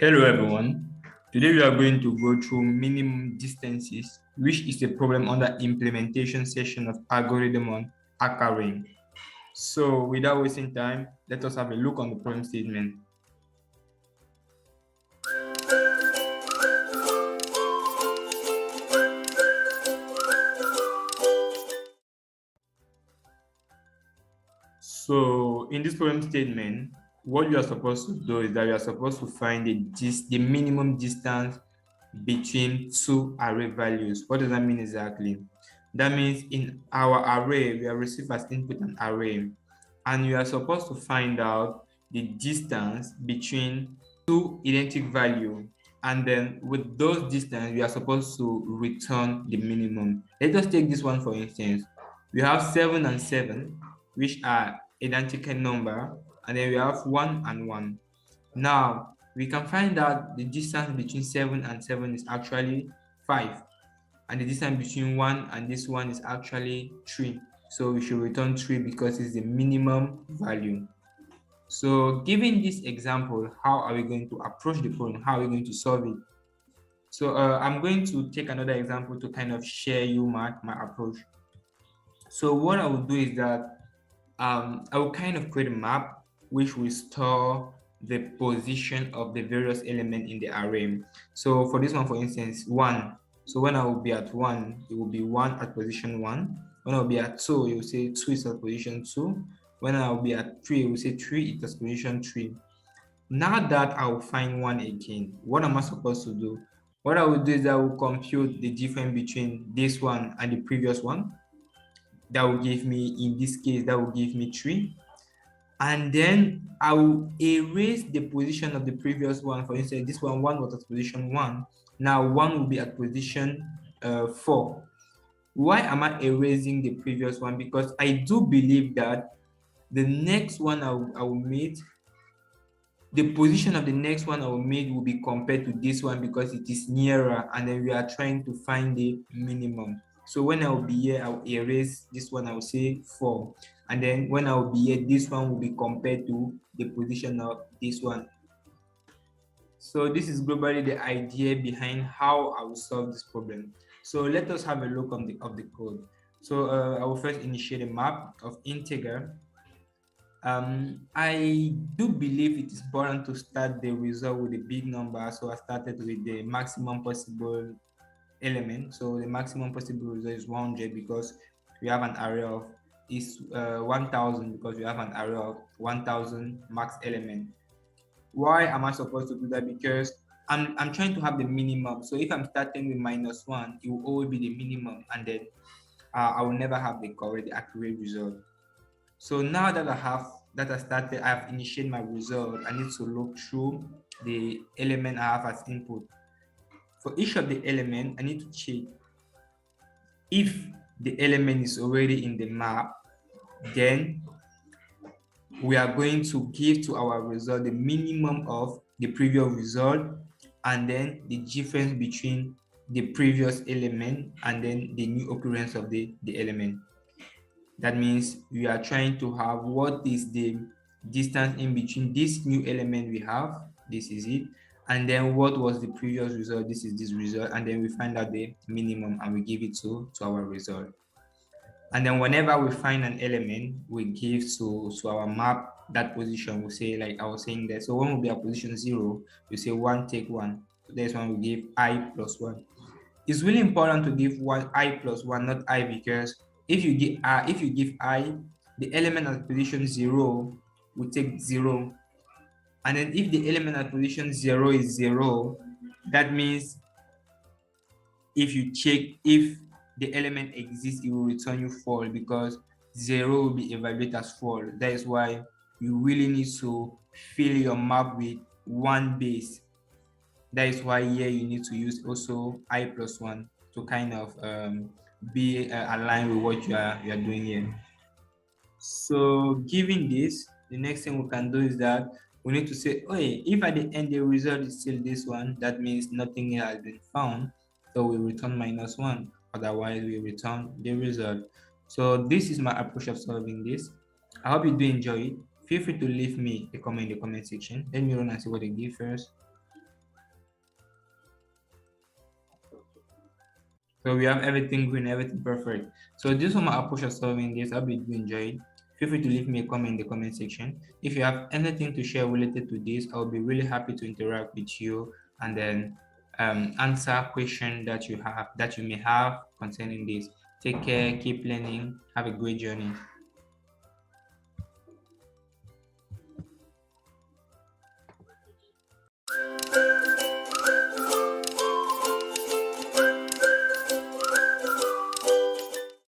Hello everyone. Today we are going to go through minimum distances, which is a problem under implementation section of algorithm on HackerRank. So without wasting time, let us have a look on the problem statement. So in this problem statement, what you are supposed to do is that you are supposed to find the minimum distance between two array values. What does that mean exactly? That means in our array, we have received as input an array, and you are supposed to find out the distance between two identical value, and then with those distance, we are supposed to return the minimum. Let us take this one for instance. We have 7 and 7, which are identical number, and then we have 1 and 1. Now, we can find out the distance between 7 and 7 is actually 5. And the distance between 1 and this one is actually 3. So we should return 3 because it's the minimum value. So given this example, how are we going to approach the problem? How are we going to solve it? So I'm going to take another example to kind of share you my approach. So what I will do is that I will kind of create a map which will store the position of the various elements in the array. So for this one, for instance, 1. So when I will be at 1, it will be 1 at position 1. When I will be at 2, you will say 2 is at position 2. When I will be at 3, you will say 3 is at position 3. Now that I will find 1 again, what am I supposed to do? What I will do is I will compute the difference between this one and the previous one. That will give me, in this case, that will give me 3. And then I will erase the position of the previous one. For instance, this one was at position 1. Now 1 will be at position 4. Why am I erasing the previous one? Because I do believe that the next one I will meet, the position of the next one I will meet will be compared to this one because it is nearer, and then we are trying to find the minimum. So when I will be here, I will erase this one, I will say 4. And then when I will be here, this one will be compared to the position of this one. So this is globally the idea behind how I will solve this problem. So let us have a look on the code. So I will first initiate a map of integer. I do believe it is important to start the result with a big number. So I started with the maximum possible element. So the maximum possible result is 100 because we have an array of 1000 because we have an array of 1000 max element. Why am I supposed to do that? Because I'm trying to have the minimum. So if I'm starting with -1, it will always be the minimum, and then I will never have the correct, the accurate result. So now that I started, I have initiated my result. I need to look through the element I have as input. For each of the element, I need to check if the element is already in the map, then we are going to give to our result the minimum of the previous result, and then the difference between the previous element and then the new occurrence of the element. That means we are trying to have what is the distance in between this new element we have, this is it, and then what was the previous result, this is this result, and then we find out the minimum and we give it to our result. And then whenever we find an element, we give to our map that position. We say, like I was saying there, so 1 will be at position 0, we say 1 take 1. So there's one, we give I plus 1. It's really important to give I plus 1, not I, because if you give I, the element at position 0 will take 0. And then if the element at position 0 is 0, that means if you check if the element exists, it will return you false because 0 will be evaluated as false. That is why you really need to fill your map with 1 base. That is why here you need to use also I plus 1 to kind of be aligned with what you are doing here. So given this, the next thing we can do is that we need to say, okay, if at the end the result is still this one, that means nothing has been found. So we return -1. Otherwise, we return the result. So this is my approach of solving this. I hope you do enjoy it. Feel free to leave me a comment in the comment section. Let me run and see what they give first. So we have everything green, everything perfect. So this was my approach of solving this. I hope you enjoyed. Feel free to leave me a comment in the comment section. If you have anything to share related to this, I'll be really happy to interact with you and then answer questions that you may have concerning this. Take care, keep learning, have a great journey.